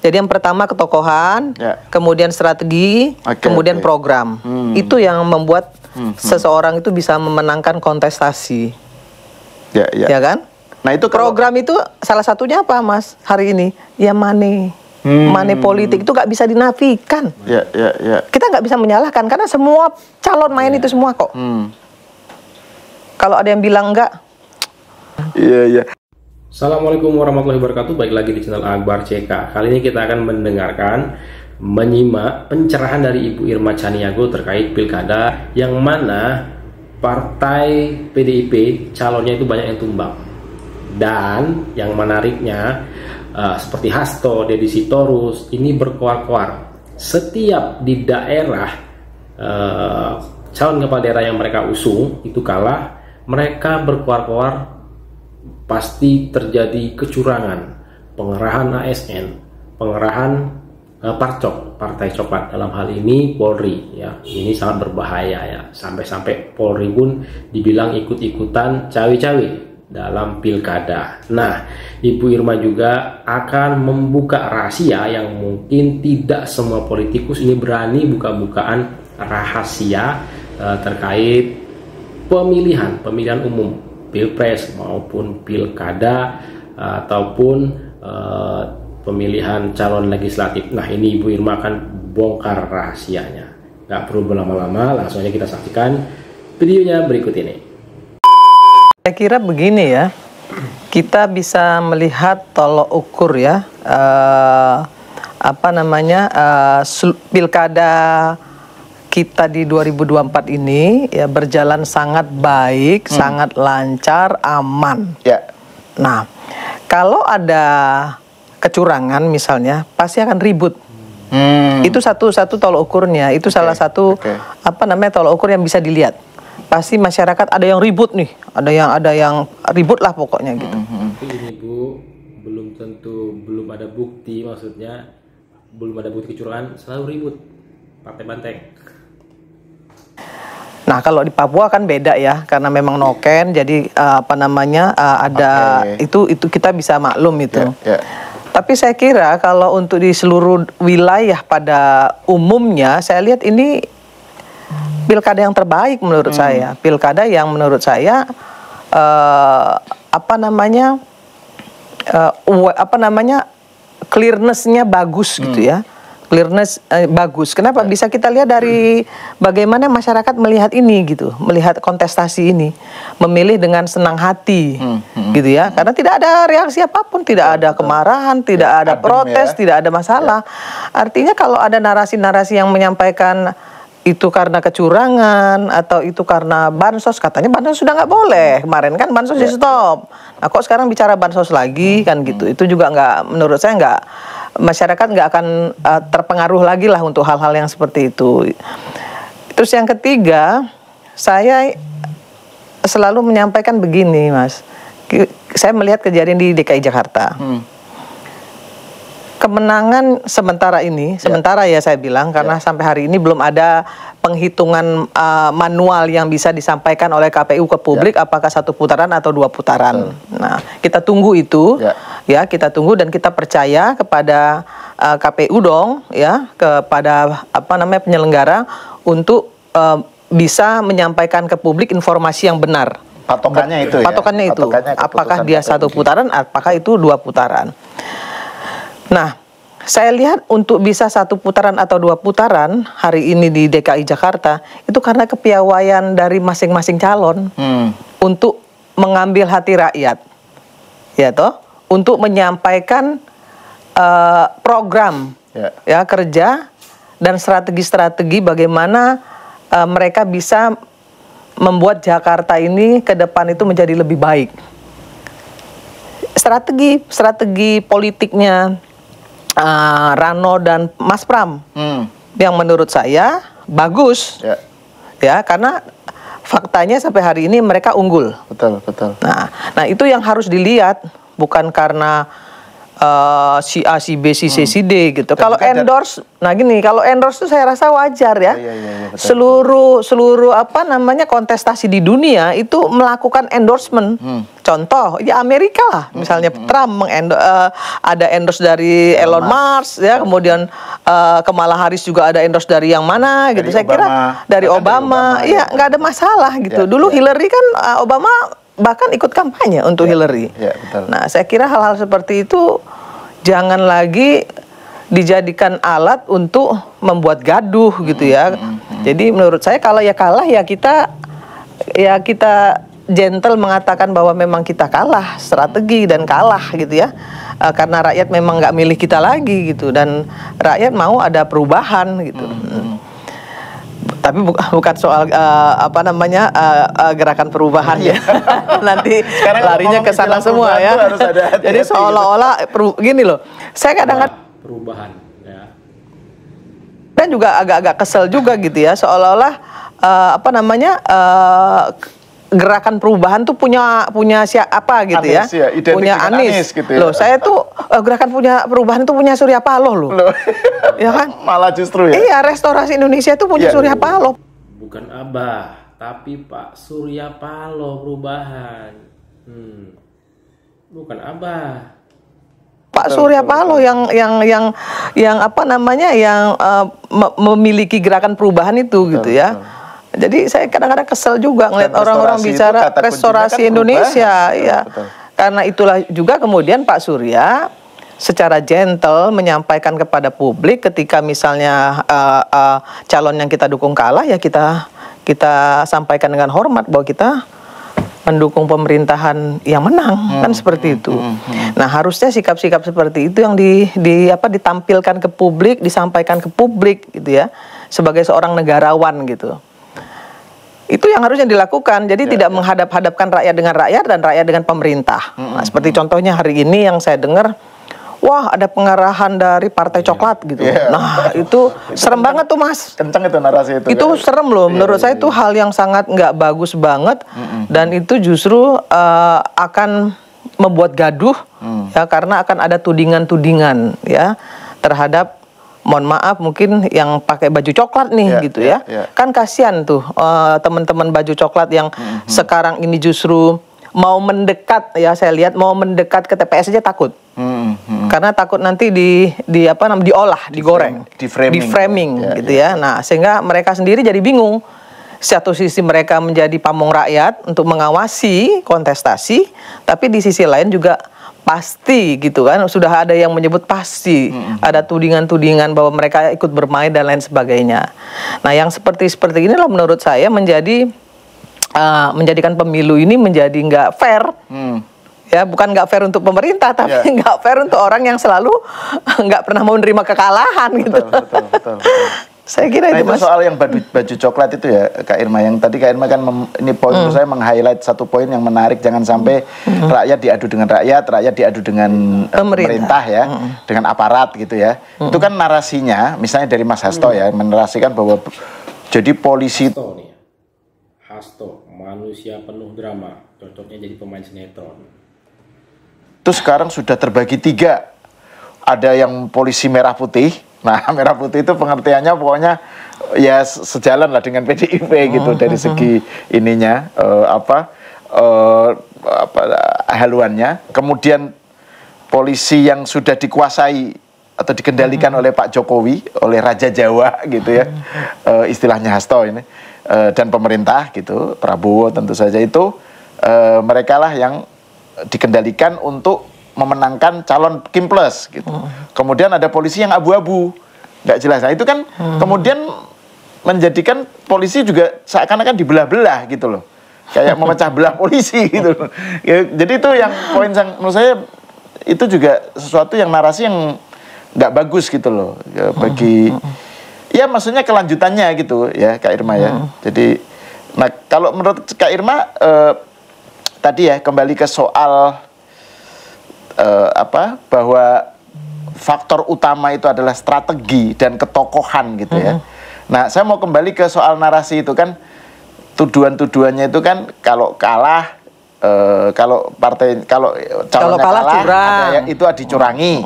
Jadi yang pertama ketokohan, kemudian strategi, kemudian program. Itu yang membuat seseorang itu bisa memenangkan kontestasi. Ya kan? Nah itu program itu salah satunya apa, Mas? Hari ini ya money. Money politik itu nggak bisa dinafikan. Kita nggak bisa menyalahkan karena semua calon main itu semua kok. Kalau ada yang bilang enggak. Assalamualaikum warahmatullahi wabarakatuh. Baik lagi di channel Akbar CK. Kali ini kita akan menyimak pencerahan dari Ibu Irma Chaniago terkait pilkada, yang mana partai PDIP calonnya itu banyak yang tumbang. Dan yang menariknya, seperti Hasto, Deddy Sitorus ini berkoar-koar. Setiap di daerah calon kepala daerah yang mereka usung itu kalah, mereka berkoar-koar pasti terjadi kecurangan, pengerahan ASN, pengerahan parcok, partai coklat, dalam hal ini Polri. Ya, ini sangat berbahaya ya. Sampai-sampai Polri pun dibilang ikut-ikutan cawe-cawe dalam pilkada. Nah, Ibu Irma juga akan membuka rahasia yang mungkin tidak semua politikus ini berani buka-bukaan rahasia terkait pemilihan umum, pilpres maupun pilkada ataupun pemilihan calon legislatif. Nah, ini Ibu Irma akan bongkar rahasianya. Nggak perlu berlama-lama, langsung aja kita saksikan videonya berikut ini. Saya kira begini ya, kita bisa melihat tolok ukur ya, pilkada kita di 2024 ini ya berjalan sangat baik, sangat lancar, aman. Nah, kalau ada kecurangan misalnya, pasti akan ribut. Itu satu tolok ukurnya. Itu salah satu tolok ukur yang bisa dilihat. Pasti masyarakat ada yang ribut nih, ada yang ribut lah pokoknya gitu. Ini Bu, belum ada bukti, maksudnya belum ada bukti kecurangan, selalu ribut, partai banteng. Nah, kalau di Papua kan beda ya, karena memang noken, jadi itu kita bisa maklum itu. Tapi saya kira kalau untuk di seluruh wilayah pada umumnya, saya lihat ini pilkada yang terbaik menurut saya. Pilkada yang menurut saya clearness-nya bagus gitu ya. Clearness bagus. Kenapa? Bisa kita lihat dari bagaimana masyarakat melihat ini gitu, melihat kontestasi ini, memilih dengan senang hati, gitu ya. Karena tidak ada reaksi apapun, tidak ada kemarahan, tidak ada protes, tidak ada masalah. Artinya kalau ada narasi-narasi yang menyampaikan itu karena kecurangan atau itu karena bansos, katanya bansos sudah nggak boleh, kemarin kan bansos di stop. Nah, kok sekarang bicara bansos lagi kan gitu? Itu juga nggak, menurut saya nggak. Masyarakat nggak akan terpengaruh lagi lah untuk hal-hal yang seperti itu. Terus yang ketiga, saya selalu menyampaikan begini, Mas. Saya melihat kejadian di DKI Jakarta. Kemenangan sementara ini, sementara ya saya bilang, karena sampai hari ini belum ada penghitungan manual yang bisa disampaikan oleh KPU ke publik, apakah 1 putaran atau 2 putaran. Nah, kita tunggu itu, ya kita tunggu dan kita percaya kepada KPU dong, ya, kepada penyelenggara untuk bisa menyampaikan ke publik informasi yang benar. Patokannya itu. Patokannya itu. Apakah dia 1 putaran, apakah itu 2 putaran. Nah, saya lihat untuk bisa 1 putaran atau 2 putaran hari ini di DKI Jakarta itu karena kepiawaian dari masing-masing calon untuk mengambil hati rakyat, ya toh, untuk menyampaikan program ya kerja dan strategi-strategi bagaimana mereka bisa membuat Jakarta ini ke depan itu menjadi lebih baik. Strategi politiknya Rano dan Mas Pram yang menurut saya bagus ya, karena faktanya sampai hari ini mereka unggul. Betul. Nah itu yang harus dilihat, bukan karena si A, si B, si C, si D gitu. Dan Kalau juga endorse, nah gini, kalau endorse itu saya rasa wajar ya. Seluruh apa namanya kontestasi di dunia itu melakukan endorsement. Contoh, ya Amerika lah, misalnya Trump ada endorse dari Elon Musk, ya, kemudian Kamala Harris juga ada endorse dari yang mana gitu. Saya kira dari Obama, iya nggak ada masalah gitu. Dulu Hillary kan Obama bahkan ikut kampanye untuk Hillary. Betul. Nah, saya kira hal-hal seperti itu jangan lagi dijadikan alat untuk membuat gaduh gitu ya. Jadi menurut saya kalau ya kalah ya kita gentle mengatakan bahwa memang kita kalah strategi dan kalah gitu ya. Karena rakyat memang nggak milih kita lagi gitu dan rakyat mau ada perubahan gitu. Tapi bukan soal apa namanya gerakan perubahan ya. Nanti Sekarang larinya ke sana semua ya. Jadi seolah-olah gini loh. Saya kadang-kadang perubahan ya. Dan juga agak-agak kesel juga gitu ya. Seolah-olah apa namanya gerakan perubahan tuh punya siapa gitu Anies, ya. Punya Anies gitu ya. Loh, saya tuh gerakan perubahan itu punya Surya Paloh loh. Ya kan? Malah justru ya. Iya, Restorasi Indonesia itu punya Surya Paloh. Bukan Abah, tapi Pak Surya Paloh Perubahan. Bukan Abah. Pak Surya Paloh yang apa namanya yang memiliki gerakan perubahan itu gitu ya. Jadi saya kadang-kadang kesel juga ngeliat orang-orang bicara restorasi Indonesia, ya. Karena itulah juga kemudian Pak Surya secara gentle menyampaikan kepada publik ketika misalnya calon yang kita dukung kalah, ya kita sampaikan dengan hormat bahwa kita mendukung pemerintahan yang menang, kan seperti itu. Nah, harusnya sikap-sikap seperti itu yang ditampilkan ke publik, disampaikan ke publik gitu ya, sebagai seorang negarawan gitu. Itu yang harusnya dilakukan. Jadi tidak menghadap-hadapkan rakyat dengan rakyat dan rakyat dengan pemerintah. Nah, seperti contohnya hari ini yang saya dengar, wah ada pengarahan dari Partai Coklat gitu. Nah itu serem banget tuh Mas. Kencang itu narasi itu. Itu serem loh. Menurut saya itu hal yang sangat nggak bagus banget. Dan itu justru akan membuat gaduh ya, karena akan ada tudingan-tudingan ya terhadap, mohon maaf mungkin yang pakai baju coklat nih gitu ya. Kan kasihan tuh teman-teman baju coklat yang sekarang ini justru mau mendekat, ya saya lihat mau mendekat ke TPS aja takut. Karena takut nanti diolah, digoreng, di framing gitu ya. Nah, sehingga mereka sendiri jadi bingung. Satu sisi mereka menjadi pamong rakyat untuk mengawasi kontestasi, tapi di sisi lain juga pasti gitu kan, sudah ada yang menyebut pasti ada tudingan-tudingan bahwa mereka ikut bermain dan lain sebagainya. Nah, yang seperti inilah menurut saya menjadikan pemilu ini menjadi nggak fair. Ya, bukan nggak fair untuk pemerintah, tapi nggak fair untuk orang yang selalu nggak pernah mau menerima kekalahan gitu. Betul. Saya kira itu Mas. Soal yang baju coklat itu ya Kak Irma, yang tadi Kak Irma kan ini poin menurut saya meng-highlight satu poin yang menarik, jangan sampai rakyat diadu dengan rakyat diadu dengan pemerintah ya, dengan aparat gitu ya. Itu kan narasinya, misalnya dari Mas Hasto ya, menarasikan bahwa jadi polisi Hasto, manusia penuh drama, cocoknya jadi pemain sinetron. Itu sekarang sudah terbagi 3. Ada yang polisi merah putih. Nah, merah putih itu pengertiannya pokoknya ya sejalan lah dengan PDIP gitu dari segi ininya haluannya. Kemudian polisi yang sudah dikuasai atau dikendalikan oleh Pak Jokowi, oleh Raja Jawa gitu ya, istilahnya Hasto ini, dan pemerintah gitu, Prabowo tentu saja itu mereka lah yang dikendalikan untuk memenangkan calon Kim Plus gitu. Kemudian ada polisi yang abu-abu, nggak jelas. Nah itu kan kemudian menjadikan polisi juga seakan-akan dibelah-belah gitu loh, kayak memecah belah polisi gitu. Ya, jadi itu yang poin yang menurut saya itu juga sesuatu yang narasi yang nggak bagus gitu loh ya, bagi ya maksudnya kelanjutannya gitu ya Kak Irma ya. Jadi nah kalau menurut Kak Irma tadi ya kembali ke soal bahwa faktor utama itu adalah strategi dan ketokohan gitu ya. Nah, saya mau kembali ke soal narasi itu kan, tuduhan-tuduhannya itu kan kalau kalah kalau calonnya kalah curang. ada itu dicurangi.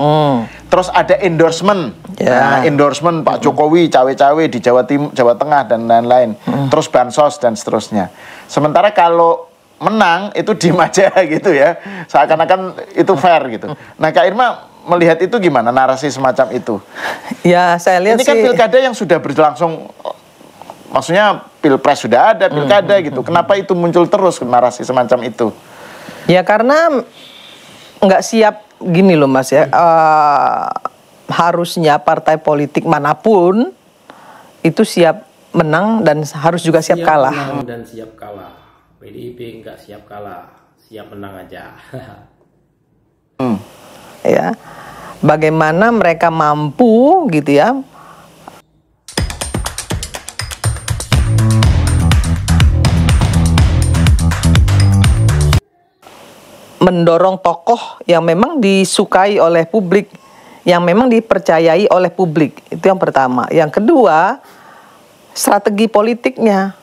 Terus ada endorsement. Ya. Nah, endorsement Pak Jokowi cawe-cawe di Jawa Timur, Jawa Tengah dan lain-lain. Terus bansos dan seterusnya. Sementara kalau menang itu diem aja gitu ya. Seakan-akan itu fair gitu. Nah, Kak Irma melihat itu gimana narasi semacam itu? Ya, saya lihat ini kan pilkada yang sudah berlangsung, maksudnya pilpres sudah ada, pilkada gitu. Kenapa itu muncul terus narasi semacam itu? Ya karena nggak siap gini loh Mas ya. Harusnya partai politik manapun itu siap menang dan harus juga siap kalah. Menang dan siap kalah. PDIP nggak siap kalah, siap menang aja. Ya, bagaimana mereka mampu gitu ya mendorong tokoh yang memang disukai oleh publik, yang memang dipercayai oleh publik. Itu yang pertama. Yang kedua, strategi politiknya.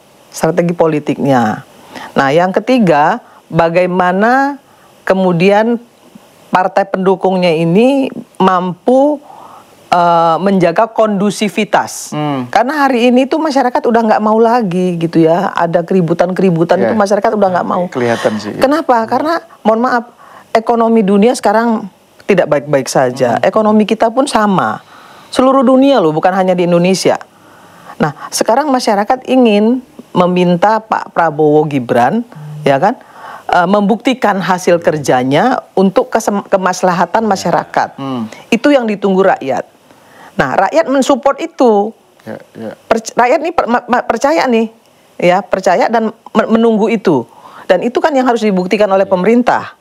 Nah, yang ketiga, bagaimana kemudian partai pendukungnya ini mampu menjaga kondusivitas. Karena hari ini tuh masyarakat udah nggak mau lagi gitu ya. Ada keributan-keributan itu masyarakat udah nggak mau. Kelihatan sih. Kenapa? Karena mohon maaf, ekonomi dunia sekarang tidak baik-baik saja. Ekonomi kita pun sama. Seluruh dunia loh, bukan hanya di Indonesia. Nah, sekarang masyarakat ingin meminta Pak Prabowo Gibran, ya kan, membuktikan hasil kerjanya untuk kemaslahatan masyarakat. Itu yang ditunggu rakyat. Nah, rakyat mensupport itu. Rakyat nih percaya nih, ya percaya dan menunggu itu. Dan itu kan yang harus dibuktikan oleh pemerintah.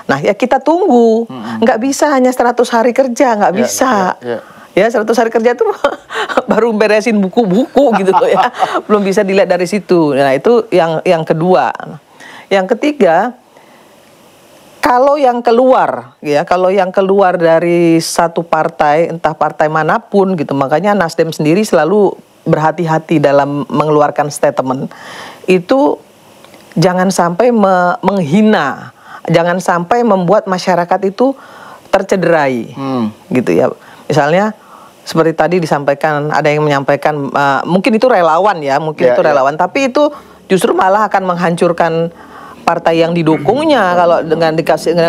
Nah, ya kita tunggu. Nggak bisa hanya 100 hari kerja, nggak bisa. Ya 100 hari kerja tuh baru beresin buku-buku gitu loh ya. Belum bisa dilihat dari situ. Nah, itu yang kedua. Yang ketiga, kalau yang keluar dari satu partai, entah partai manapun gitu, makanya Nasdem sendiri selalu berhati-hati dalam mengeluarkan statement. Itu jangan sampai menghina, jangan sampai membuat masyarakat itu tercederai, gitu ya. Misalnya seperti tadi disampaikan, ada yang menyampaikan mungkin itu relawan ya, relawan, tapi itu justru malah akan menghancurkan partai yang didukungnya kalau dengan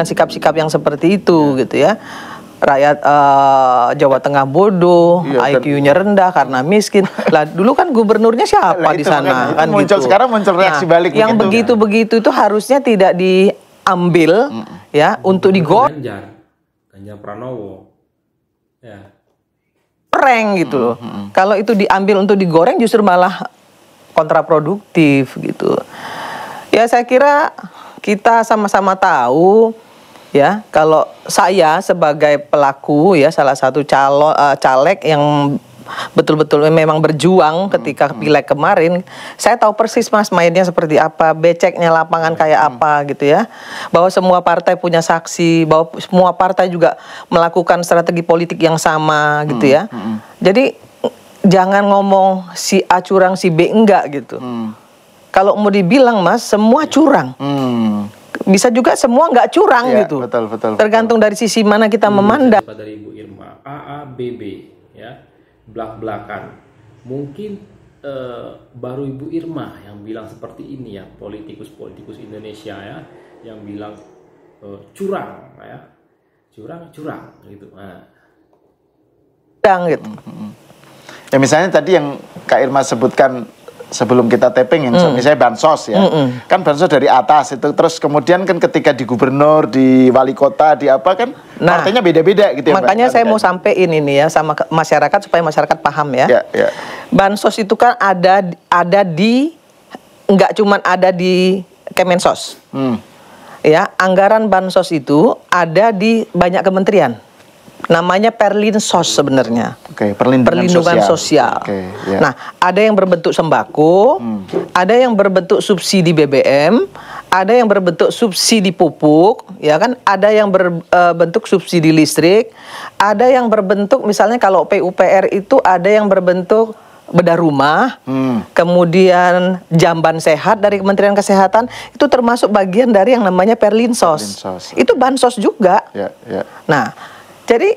sikap-sikap yang seperti itu gitu ya. Rakyat Jawa Tengah bodoh, IQ-nya rendah karena miskin. Lah dulu kan gubernurnya siapa di sana kan muncul, gitu. Sekarang muncul reaksi balik yang begitu-begitu itu harusnya tidak diambil ya untuk digoreng. Ganjar Pranowo. Ya. Gitu loh. Kalau itu diambil untuk digoreng justru malah kontraproduktif gitu. Ya saya kira kita sama-sama tahu ya, kalau saya sebagai pelaku ya, salah satu caleg yang betul-betul memang berjuang ketika pileg kemarin, saya tahu persis Mas mainnya seperti apa, beceknya lapangan kayak apa gitu ya. Bahwa semua partai punya saksi, bahwa semua partai juga melakukan strategi politik yang sama gitu ya. Jadi jangan ngomong si A curang si B enggak gitu. Kalau mau dibilang Mas, semua curang. Bisa juga semua nggak curang gitu. Betul. Tergantung dari sisi mana kita memandang. Dari Ibu Irma, AABB ya, belak-belakan. Mungkin baru Ibu Irma yang bilang seperti ini ya, politikus-politikus Indonesia ya, yang bilang curang ya, curang gitu. Nah. Gitu. Ya misalnya tadi yang Kak Irma sebutkan sebelum kita tapping yang misalnya bansos ya, kan bansos dari atas itu, terus kemudian kan ketika di gubernur, di wali kota, di apa kan, partainya beda-beda gitu ya. Makanya saya mau sampein ini ya sama masyarakat supaya masyarakat paham ya. Bansos itu kan ada di, nggak cuma ada di Kemensos, ya anggaran bansos itu ada di banyak kementerian. Namanya Perlinsos sebenarnya. Perlindungan sosial. Nah, ada yang berbentuk sembako, ada yang berbentuk subsidi BBM, ada yang berbentuk subsidi pupuk, ya kan? Ada yang berbentuk subsidi listrik, ada yang berbentuk misalnya kalau PUPR itu ada yang berbentuk bedah rumah, kemudian jamban sehat dari Kementerian Kesehatan, itu termasuk bagian dari yang namanya Perlinsos. Itu bansos juga. Nah, jadi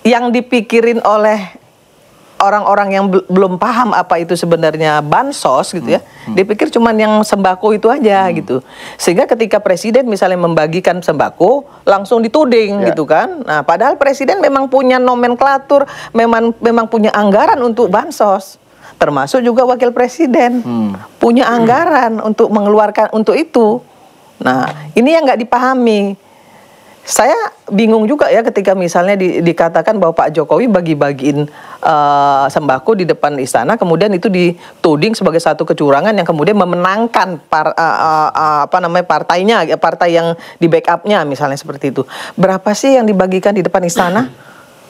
yang dipikirin oleh orang-orang yang belum paham apa itu sebenarnya bansos gitu ya, dipikir cuman yang sembako itu aja gitu. Sehingga ketika presiden misalnya membagikan sembako langsung dituding gitu kan. Nah, padahal presiden memang punya nomenklatur, memang punya anggaran untuk bansos. Termasuk juga wakil presiden punya anggaran untuk mengeluarkan untuk itu. Nah, ini yang nggak dipahami. Saya bingung juga ya ketika misalnya dikatakan bahwa Pak Jokowi bagi-bagiin sembako di depan istana, kemudian itu dituding sebagai satu kecurangan yang kemudian memenangkan partainya, partai yang di backupnya misalnya seperti itu. Berapa sih yang dibagikan di depan istana?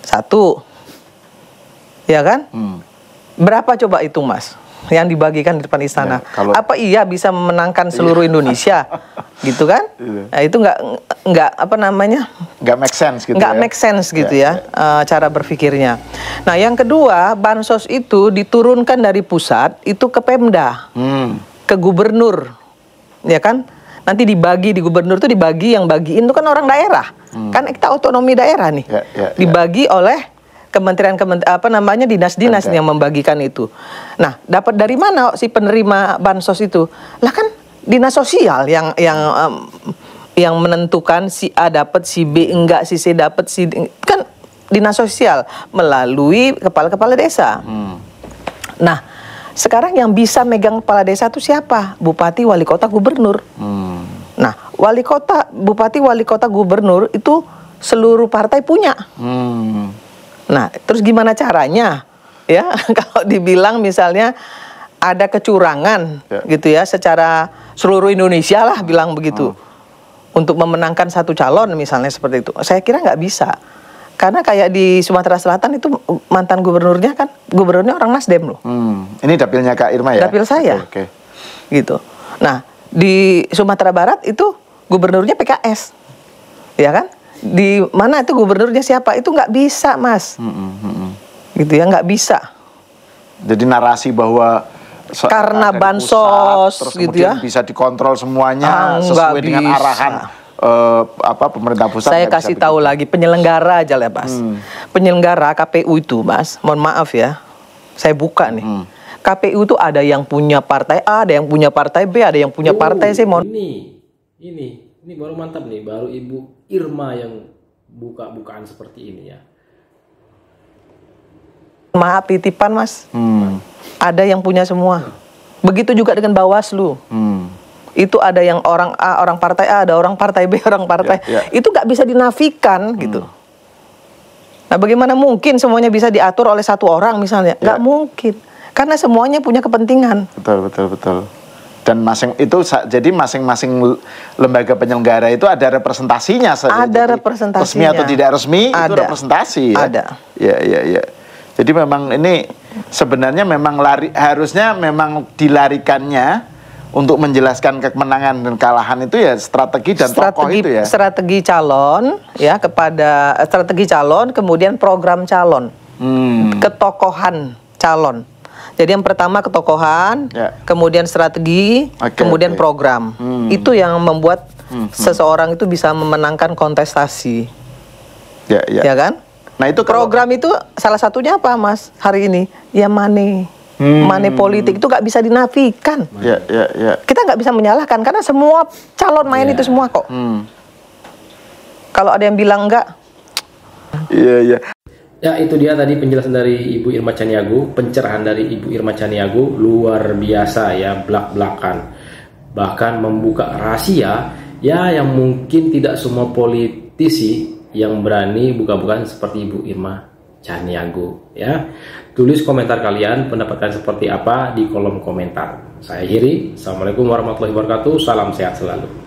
1, ya kan? Berapa coba itu, Mas? Yang dibagikan di depan istana. Ya, apa iya bisa memenangkan seluruh Indonesia, gitu kan? Nah, itu nggak nggak make sense gitu. Nggak make sense gitu ya, cara berpikirnya. Nah, yang kedua, bansos itu diturunkan dari pusat itu ke Pemda, ke gubernur, ya kan? Nanti dibagi di gubernur itu dibagi, yang bagiin itu kan orang daerah, kan kita otonomi daerah nih, dibagi oleh dinas-dinas yang membagikan itu. Nah, dapat dari mana si penerima bansos itu? Lah kan dinas sosial yang menentukan si A dapat, si B enggak, si C dapat, si kan dinas sosial melalui kepala-kepala desa. Nah, sekarang yang bisa megang kepala desa itu siapa? Bupati, wali kota, gubernur. Nah, wali kota, bupati, wali kota, gubernur itu seluruh partai punya. Nah, terus gimana caranya? Ya, kalau dibilang misalnya ada kecurangan gitu ya, secara seluruh Indonesia lah bilang begitu. Untuk memenangkan satu calon misalnya seperti itu. Saya kira nggak bisa. Karena kayak di Sumatera Selatan itu mantan gubernurnya orang Nasdem loh. Ini dapilnya Kak Irma ya? Dapil saya. Oke. Gitu. Nah, di Sumatera Barat itu gubernurnya PKS. Ya kan? Di mana itu gubernurnya siapa? Itu nggak bisa, Mas. Gitu ya, nggak bisa. Jadi narasi bahwa karena bansos pusat, terus gitu ya, bisa dikontrol semuanya sesuai dengan arahan pemerintah pusat. Saya kasih tahu lagi penyelenggara aja lah, Mas. Penyelenggara KPU itu, Mas, mohon maaf ya, saya buka nih. KPU itu ada yang punya partai A, ada yang punya partai B, ada yang punya partai C. Ini baru mantap nih, baru Ibu Irma yang buka-bukaan seperti ini ya. Maaf, titipan, Mas. Ada yang punya semua. Begitu juga dengan Bawaslu. Itu ada yang orang A, orang partai A, ada orang partai B, orang partai. Itu nggak bisa dinafikan gitu. Nah, bagaimana mungkin semuanya bisa diatur oleh satu orang misalnya? Nggak mungkin. Karena semuanya punya kepentingan. Betul. Dan jadi masing-masing lembaga penyelenggara itu ada representasinya. Ada representasinya. Resmi atau tidak resmi itu representasi ya. Ada. Ya. Jadi memang ini sebenarnya memang harusnya memang dilarikannya untuk menjelaskan kemenangan dan kekalahan itu ya strategi dan tokoh itu ya. Strategi calon ya, kepada strategi calon, kemudian program calon. Ketokohan calon. Jadi yang pertama ketokohan, kemudian strategi, kemudian program. Itu yang membuat seseorang itu bisa memenangkan kontestasi. Ya kan? Nah, itu program itu salah satunya apa, Mas? Hari ini ya money politik itu nggak bisa dinafikan. Kita nggak bisa menyalahkan karena semua calon main itu semua kok. Kalau ada yang bilang enggak. Ya, itu dia tadi penjelasan dari Ibu Irma Chaniago, pencerahan dari Ibu Irma Chaniago luar biasa ya, belak-belakan. Bahkan membuka rahasia ya yang mungkin tidak semua politisi yang berani buka-bukaan seperti Ibu Irma Chaniago ya. Tulis komentar kalian, pendapat kalian seperti apa di kolom komentar. Saya Hiri, Assalamualaikum warahmatullahi wabarakatuh, salam sehat selalu.